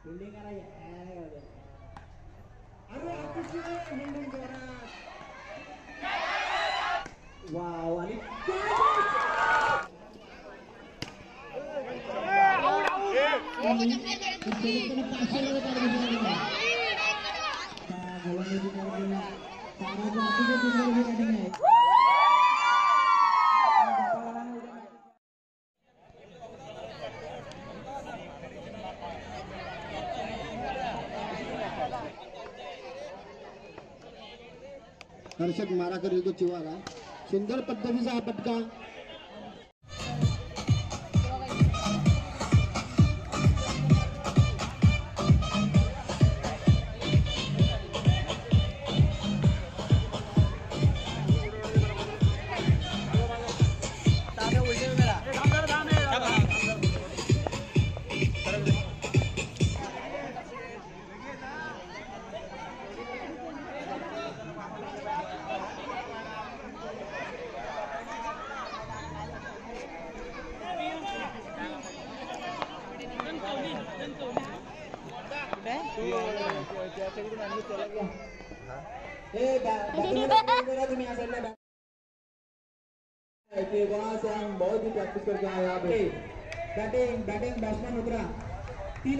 Fielding करा अरे अतिशय फिल्डिंग जोरात वाव आणि हर्षद मारा करेल तो चिवाला सुंदर पद्धतीचा हा पटका वहां से हम बहुत ही प्रैक्टिस करके आए यहाँ पे बैटिंग बैट्समैन उतरा तीन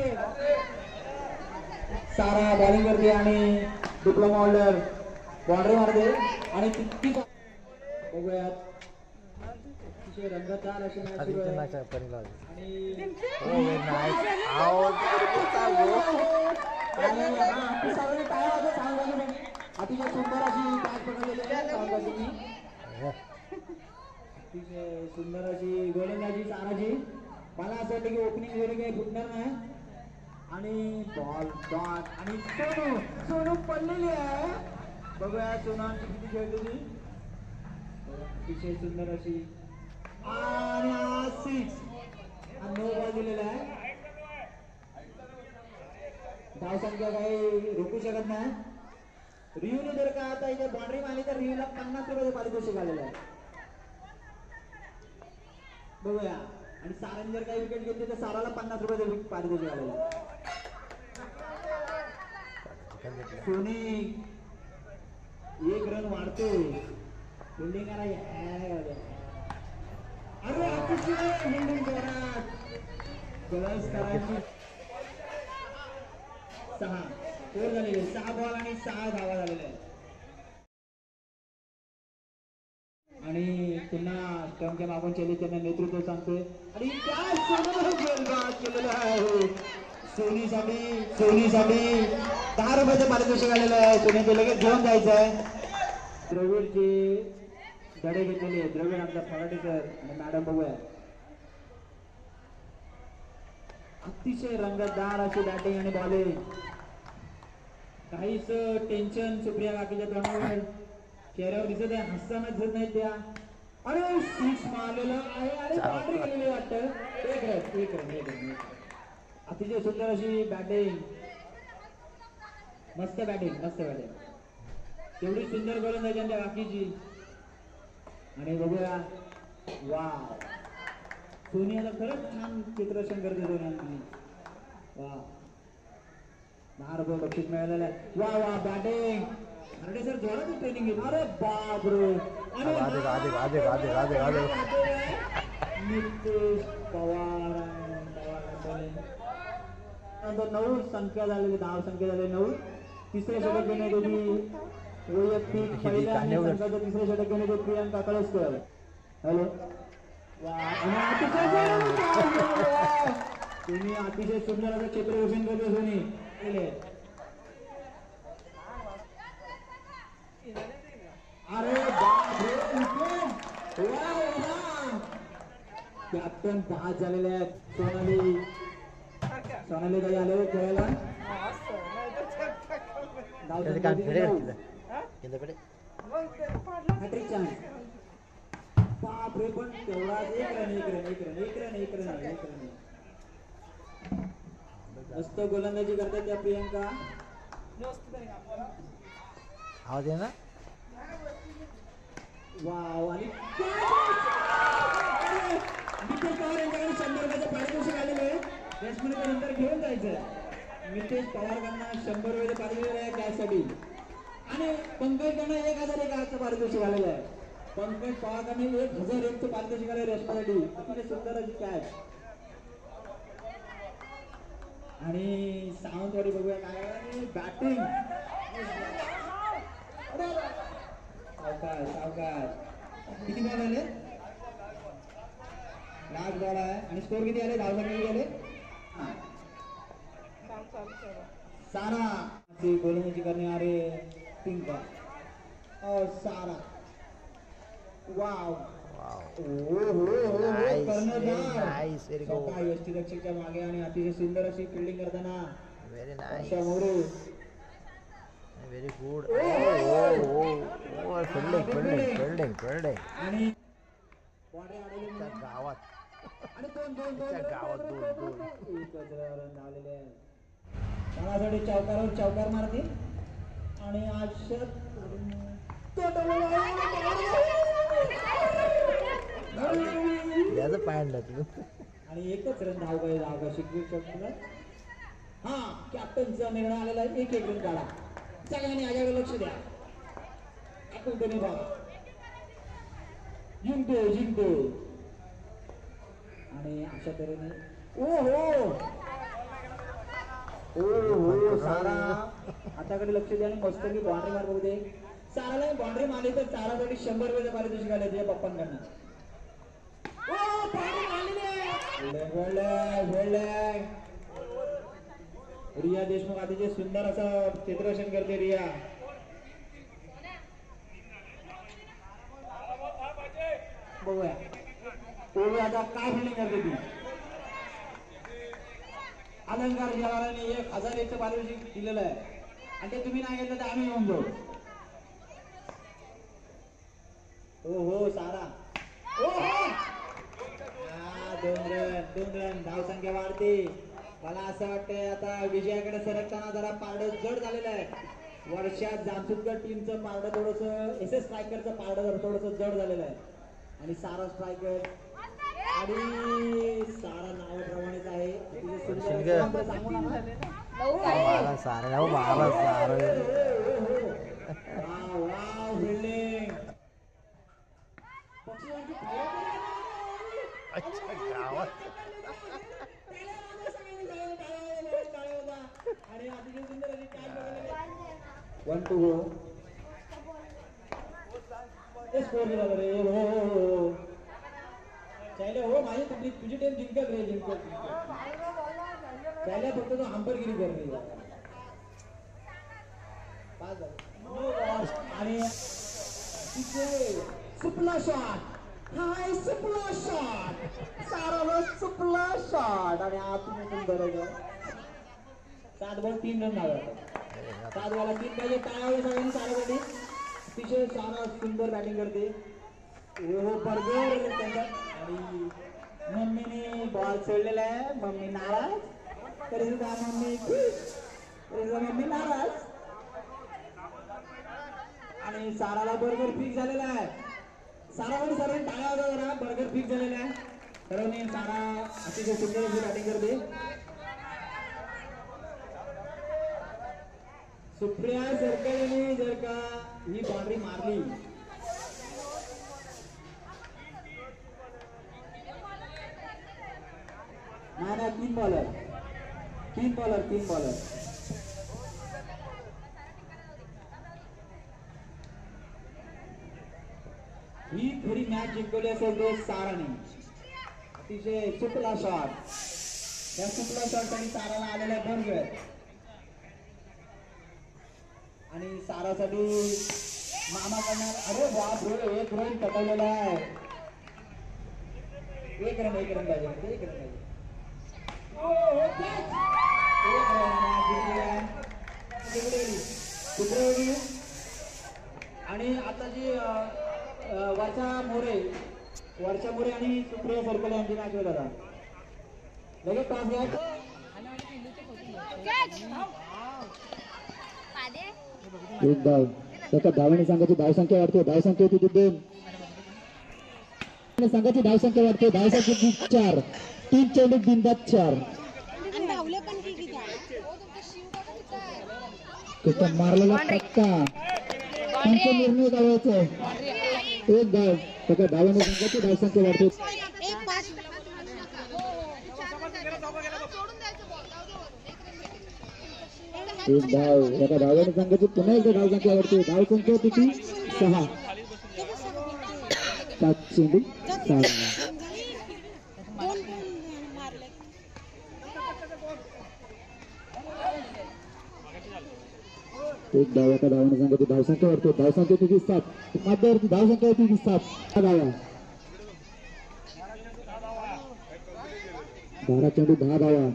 सारा बॉलिंग करते आणि डिप्लोमा होल्डर बाउंड्री मारते आणि तितकी बघूयात अतिशय रंगतदार अशी मॅच सुरू आहे अतिशय सुंदर अशी कॅच पकडलेली आहे अतिशय सुंदर अशी गोलंदाजी साराची मला असं वाटतं की ओपनिंग वगैरे काही फुटणार नाही आणि बॉल डॉट आणि सोनू पडलेली आहे बघूया सोनू आमची किती खेळते ती अतिशय सुंदर अशी आणि 6 आणि 9 बॉल दिलेला आहे धाव संख्या काही रोखू शकत नाही रिव्ह्यूने जर का आता इथे बाउंड्री मारली तर रिव्ह्यूला 50 रुपये पारितोषिक आलेलं आहे बघूया आणि साराने जर काही विकेट घेतली तर साराला 50 रुपये पारितोषिक आलेलं आहे सोनी 1 रन वाढतो फिल्डिंग करा अरे अतिशय फिल्डिंग जोरात गलस करायची 6 स्कोर झालेले 6 बॉल आणि 6 धावा झालेल्या आणि पुन्हा स्टंपच्या मागून चेली त्यांना नेतृत्व सांगतोय आणि काय केलेलं आहे सोनीसाठी 10 रुपयाचं पारितोषिक आलेलं आहे सोनी ते लगेच घेऊन जायचं आहे द्रविडचे धडे घेतलेले द्रविड आमचा फराटे सर आणि मॅडम बघूया अतिशय रंगतदार अशी बॅटिंग आणि बॉलिंग काहीच टेन्शन सुप्रिया काकीच्या तोंडावर चेहऱ्यावर दिसत आहे हसताना दिसत नाही त्या अरे 6 मारलेलं आहे आणि बाउंड्री गेलेली वाटतं एक रन अतिशय सुंदर अशी बॅटिंग मस्त बॅटिंग तेवढी सुंदर गोलंदाजी त्या बाकीची आणि बघूया वाव सोनी आता खरंच छान चित्ररक्षण करते सोनी वा 10 रुपये बक्षीस मिळालेलं आहे वा बॅटिंग अरे सर जोरात ट्रेनिंग घेतली अरे बापरे नितेश पवार 9 संख्या झालेली धाव संख्या झाली 9 तिसरे षटक घेण्यात होती वैयक्तिक पहिल्या संघाचं तिसरे षटक घेण्यात होती प्रियांका कळसकर हॅलो तुम्ही अतिशय सुंदर असं क्षेत्ररक्षण करतो सोनी अरे कॅप्टन 5 झालेले आहेत सोनाली काही आले खेळायला हॅट्रिक चान्स बापरे पण तेवढा एक रन मस्त गोलंदाजी करतात त्या प्रियांका आवाज आहे ना वाव आणि नितेश पवार यांच्याकडे 100 रुपयाचं पारितोषिक आलेलं आहे बॅट्समॅनच्या नंतर घेऊन जायचं मितेश पवारकडनं 100 रुपये पारितोषिक आहे कॅशसाठी आणि पंकजकडनं 1001चं पारितोषिक आलेलं आहे. पंकज पवारकडनं 1001चं पारितोषिक आलं रेशमासाठी. अतिशय सुंदर अशी कॅश. आणि सावंतवाडी बघूया काय आहे बॅटिंग. सावकाश किती बॉल आले? लास्ट बॉल आहे आणि स्कोर किती आले? धावला किती आले? सारा गोलंदाजी करणारे पिंका और सारा वाव यष्टीरक्षकच्या मागे आणि अतिशय सुंदर अशी फिल्डिंग करताना very nice More very good fielding आणि गावात आणि दोन गावात दोन एकच रन धावलेले आहेत. त्यासाठी चौकार मारतील आणि याचं पाहिलं तू आणि एकच रन धाव का शिकवू शकतो. हा कॅप्टनचा निर्णय आलेला आहे. एक रन काढा. सगळ्यांनी याच्याकडे लक्ष द्या. आपण कमी बघा. जिंकतो आणि अशा तऱ्हेने ओ सारा हाताकडे लक्ष द्या आणि मस्त की बाउंड्री मार बघू दे. साराला बाउंड्री मारली तर चारासाठी 100 रुपये पारितोषिक आले तुझ्या पप्पांकडनं. रिया देशमुख अतिशय सुंदर असं चित्ररक्षण करते. रिया बघूया आता काय फिल्डिंग करते ती. अलंकार जवाहरांनी 1001चं पारितोषिक दिलेलं आहे आणि ते तुम्ही नाही घेतलं तर आम्ही येऊन जाऊ. हो सारा दोन रन धावसंख्या वाढते. मला असं वाटतंय आता विजयाकडे सरकताना जरा पारड जड झालेलं आहे. वर्षात जामसुदकर टीमचं पारड थोडंसं SS स्ट्रायकरचं पारड थोडंसं जड झालेलं आहे आणि सारा स्ट्रायकर आणि सारा नावाप्रमाणेच आहे. सांगू नका सारा बिल्डिंग गावात आणि अतिशय सुंदर अशी काय 1 to go स्कोर झाला रे. हो चायला हो माझी तुझी टीम जिंकत रे जिंकत चायला फक्त तो हंपरगिरी कर रे. आणि सुपला शॉट हाय सुपला शॉट सारा सुपला शॉट आणि आतून सुंदर 7 बॉल 3 रन धावतात. 7 बॉल 3 पाहिजे. टाळावे सगळ्यांनी सारासाठी. अतिशय सारा सुंदर बॅटिंग करते. बर्गर त्यांचा आणि मम्मीने बॉल सोडलेला आहे. मम्मी नाराज तरी सुद्धा मम्मी नाराज आणि साराला बर्गर फिक्स झालेला आहे. सारामध्ये सर्वांनी टाळा होता जरा. बर्गर फिक्स झालेला आहे. सर्वांनी सारा अतिशय सुंदर अशी बॅटिंग करते. सुप्रिया सरकारने जर का ही बाउंड्री मारली नाही 3 बॉलर ही खरी मॅच जिंकवली असेल तो साराने. अतिशय सुपला शॉट. या सुपला शॉट आणि साराला आलेला बर्गर आणि सारासाठी मामा करणार. अरे बाप रे 1 रन कटवलेला आहे. 1 रन पाहिजे. आणि आता जी वर्षा मोरे आणि सुप्रिया सरकले यांची मॅच होत आता लगेच टॉस घ्या. एक धाव त्याच्या धावाने संघाची धावसंख्या वाढते. धावसंख्या होती 2 संघाची धावसंख्या वाढते. धावसंख्या 4 3 चेंडू बिनबाद 4. धावले पण किती तिथं मारलेला पक्का त्यांचा निर्णय करायचा एक धाव त्याच्या धावाने संघाची धावसंख्या वाढते एक धाव एका धावाने संघाची पुन्हा एकदा धावसंख्या वाढते धावसंख्या किती 6 5 चेंडू 6 एक धाव एका धावाने संघाची धावसंख्या वाढते धावसंख्या किती 7 मध्यवर्ती धावसंख्या किती 7 धावा 12 चेंडू 10 धावा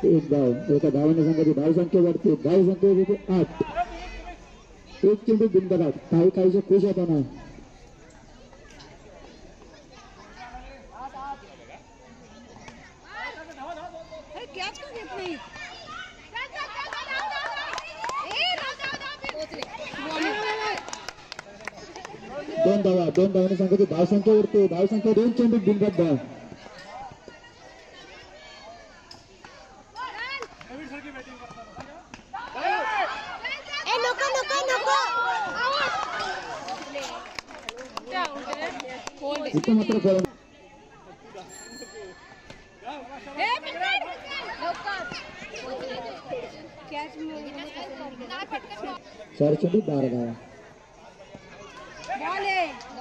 एक धाव एका धावाने संघाची धावसंख्या वाढते धावसंख्या किती 8 एक चेंडू बिनबाद काही खुश होता ना दोन धावाने संघाची धावसंख्या वाढते धावसंख्या 2 चेंडू बिनबाद धाव इथं मात्र गोलंदाज 4 चेंडू 12 धावा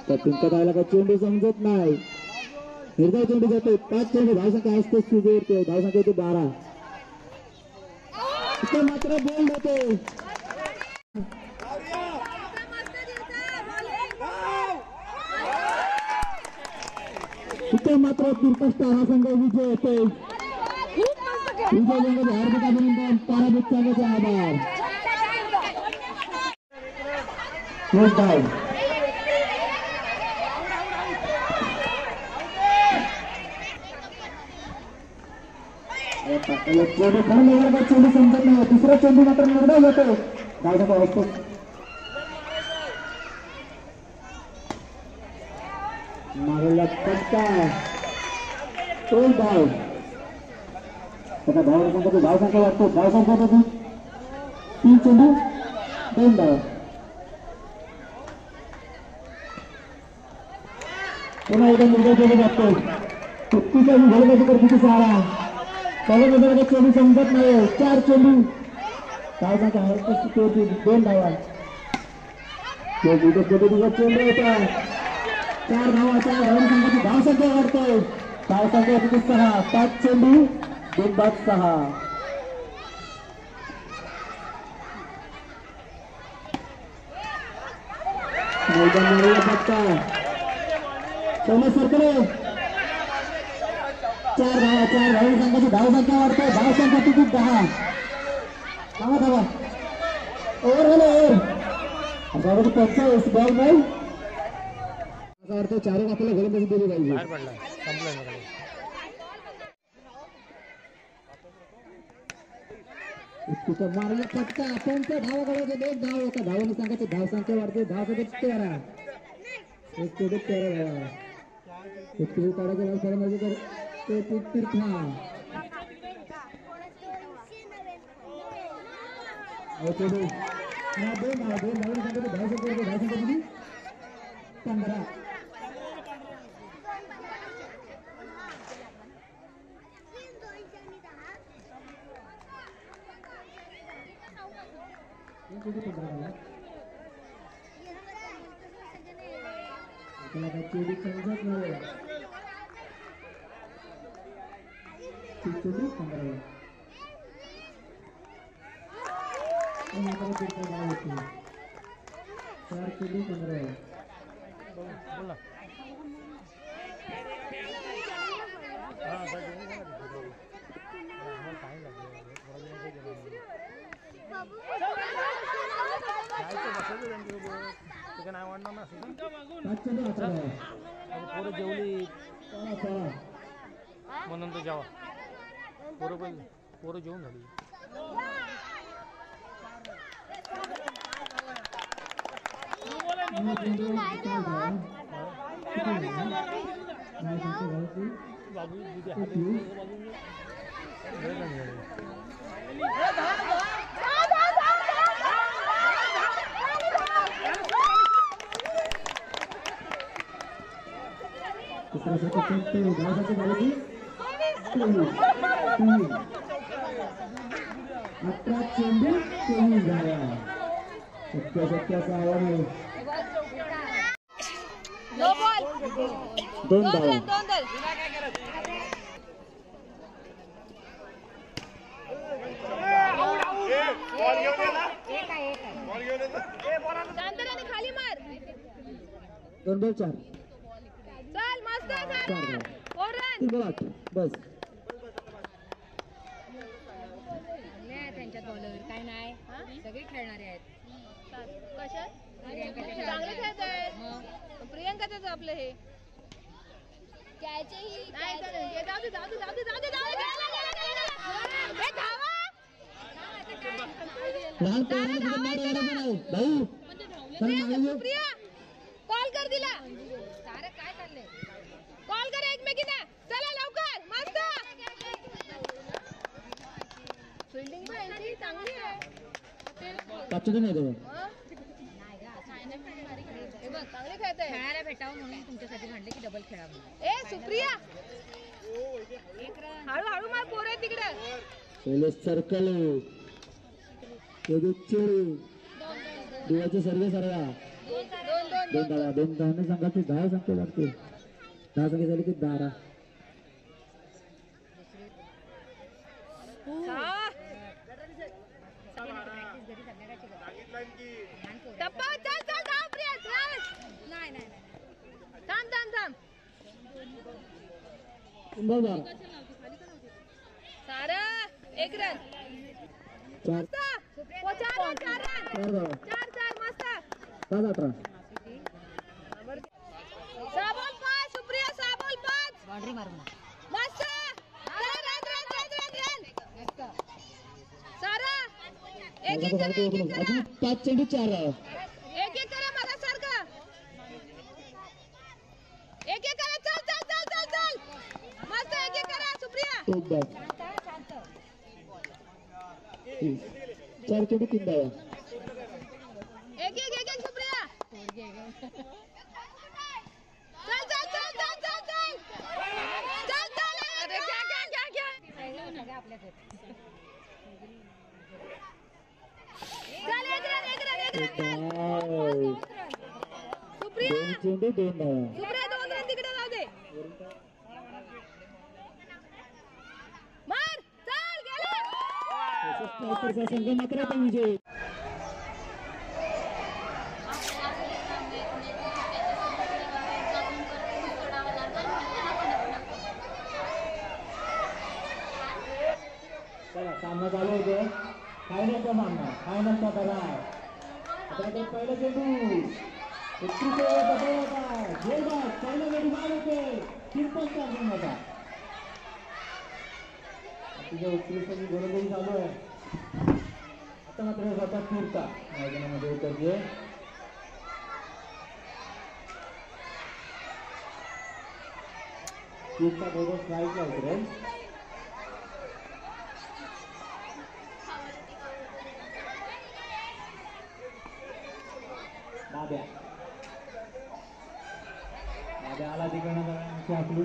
त्या पिंक धावायला का चेंडू समजत नाही निर्धाव चेंडू जातो 5 चेंडू धावसंख्या असतेच तुझे धावसंख्या होते 12 इथं मात्र बोल्ड होते इथे मात्र तिरकष्ट हा संघ विजय होते विजय संघाचे हार्दिक अभिनंदन पराभूत संघाचे आभार एक धाव चेंडू खरं निवडला चेंडू समजत नाही दुसरा चेंडू मात्र निर्णय होतो धावसंख्या असतो मारलेला पट्टा एक धाव एका धावाने संघाची धावसंख्या वाढतो धावसंख्या किती 3 चेंडू 2 धाव पुन्हा एकदा निर्णय केला जातो कुस्तीचा गोलंदाजी करतो सारा पहिल्या चेंडू समजत नाही 4 चेंडू धावसंख्या होती 2 धावा चेंडू होता 4 धावा 4 धावांनी संघाची धावसंख्या वाढते धावसंख्या किती 6 5 चेंडू 2 बाद 6 मैदान पट्टा सोने सरकले 4 धावांनी संघाची धावसंख्या वाढते धावसंख्या किती 10 धावा ओव्हर झाले ओव्हर 45 बॉल नाही असा अर्थ 4 आपल्याला गोलंदाजी दिली पाहिजे तिथं मारला पटका त्यांच्या धावा करायचे 2 धाव एका धावाने संघाची धावसंख्या वाढते धावसंख्या 13 एक चेंडू 13 धावा एक चेंडू काढायचा फलंदाजी कर ते तीर्था चेंडू 2 धावाने संघाची धावसंख्या किती 15 चेंडू समजत नाही 15 4 चेंडू 15 पोरं जेवली म्हणून तर जेवा पोरं जेवून झाली बाबू तुझे हात बाबू दुसऱ्या षटकात धावासाठी झाली की 18 चेंडू 23 धावा. शक्याचा आव्हान आहे. 2 धावा. खाली मार 2 बॉल 4. चल मस्त आहे 4 सारा धावा. ओरन 3 बॉल 8 बस. त्यांच्यात बॉलर काय नाही सगळे खेळणारे आहेत. कशात चांगले खेळत आहेत प्रियंकाच आपलं हे नाही तर हे जाऊ दे जाऊ दे जाऊ दे जाऊ दे जाऊ दे हे धावा लहान पोरांना कुठे मार लागायचा नाही भाऊ. प्रिया कॉल कर दिला सारं काय चाललंय कॉल कर एकमेकींना चला लवकर मस्त फिल्डिंग पण यांची चांगली आहे पाचशे नाही देवा. हे बघ चांगले खेळत आहे खेळायला भेटावं म्हणून तुमच्यासाठी म्हणले की डबल खेळा म्हणून. ए सुप्रिया हळूहळू मार पोर आहे तिकडे पहिले सर्कल दिवाचे सर्वे सर्वा 2 धावा. 2 धावाने संघाची 10 संख्या लागते. 10 संख्या झाली की 12. टप्पा चल चल धाव प्रिया चल नाही नाही थांब थांब थांब बरोबर. सारा 1 रन 4 4 रन 4 रन 4 4 मस्त 7 18. साबोल 5 सुप्रिया साबोल 5 बाउंड्री मारून मस्त run run run run run सारा एक एक करा अजून 5 चेंडू 4. एक करा मला सारखं एक करा चल चल चल चल चल मस्त एक करा सुप्रिया 1 धाव. 4 चेंडू 3 धावा. एक सुप्रिया चल चल चल चल चल चल चल चल अरे क्या क्या क्या क्या आपल्याकडे चल एक रन सुप्रिया 2 चेंडू 2 धावा. सुप्रिया 2 रन तिकडे जाऊ दे मार चल गेला स्नायपरचा संघ मात्र आता विजय. चला सामना चालू होतो फायनलचा सामना फायनलचा बघा आता ते पहिलं चेंडू 31 होता पहिलं गडी मार होते 53 चार्जिंग होता तिथे 31 गोलंदाजी चालू आहे आता मात्र स्वतः फिरता मैदानामध्ये उतरते फिरता बरोबर स्ट्राईकला उतरेल नाब्या आला तिकडनं जरा आपली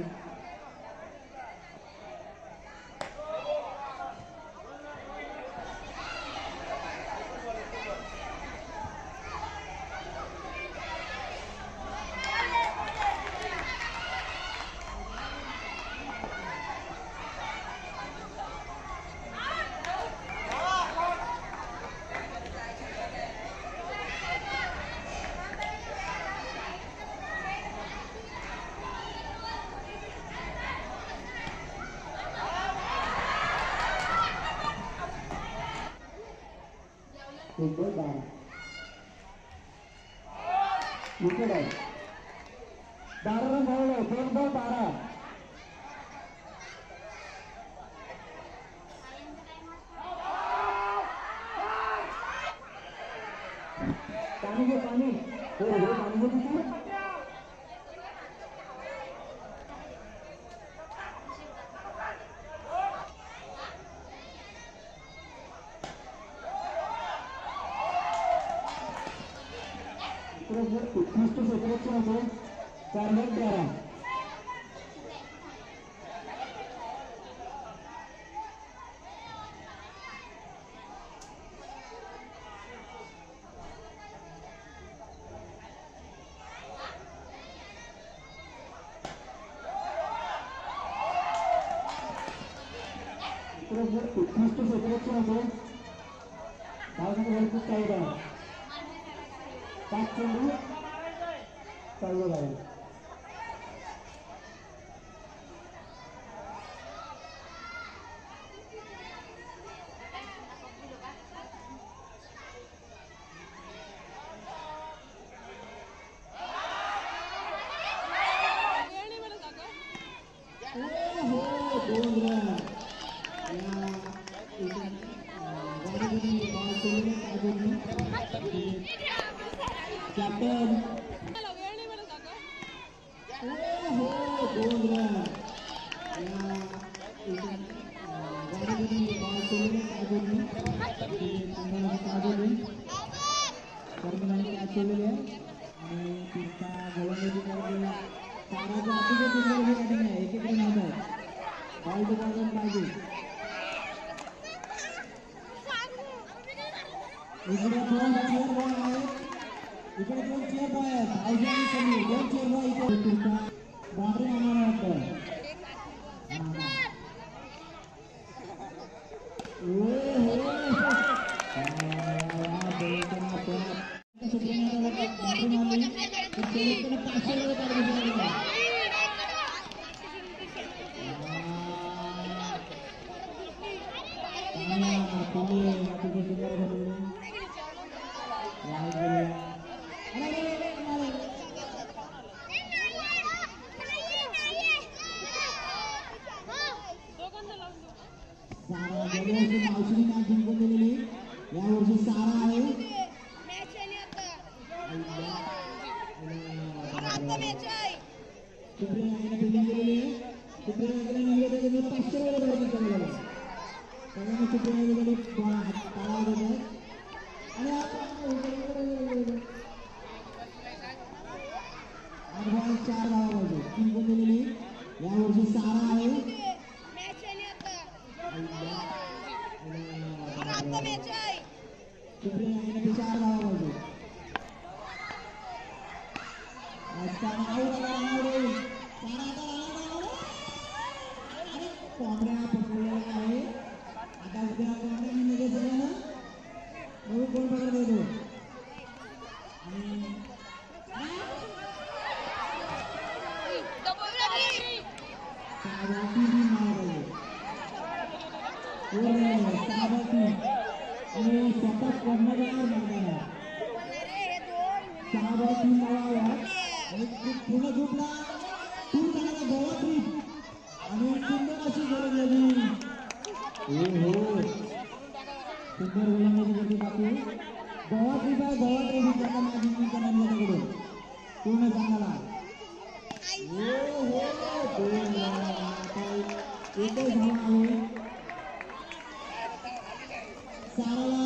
फुटबॉल 12 विकेट आहे 12 रन झालेले 2 बॉल 12. पाणी घे पाणी हो हो पाणी घे तिथे उत्कृष्ट क्षेत्राचे होते 4-13. उत्कृष्ट क्षेत्राचे होते धावसंख्या खूप काही आहे 5 चेंडू चालू आहे. कॅप्टन इकडे 2 चेअर बॉय आहेत. इकडे 2 चेअर बॉय आहेत. आयजनी कमी 2 चेअर बॉय इथे तुमचा बाउंड्री मारणार वाटतं. मावशी मॅच जिंकून दिलेली यावर्षी सारा आहे. चार धावा पाहिजे जिंकून दिलेली यावर्षी सारा आहे. चार धावा पाहिजे. कोंबड्या पकडलेला आहे. आता उद्या कोंबड्या निघे सगळ्यांना बघू कोण पकडत येतो. आणि स्वतः कोंबड्यावर मैदान शाहबाजी नावावर आणि पूर्ण ग्रुपला टूर करायला गोवा ट्रिप आणि सुंदर अशी गोलंदाजी. हो सुंदर गोलंदाजी करते बापू. गोवा ट्रिप आहे. गोवा ट्रिप त्याचा माझी जिंकण्याकडे पूर्ण चांगला. एकच धावा आहे. साराला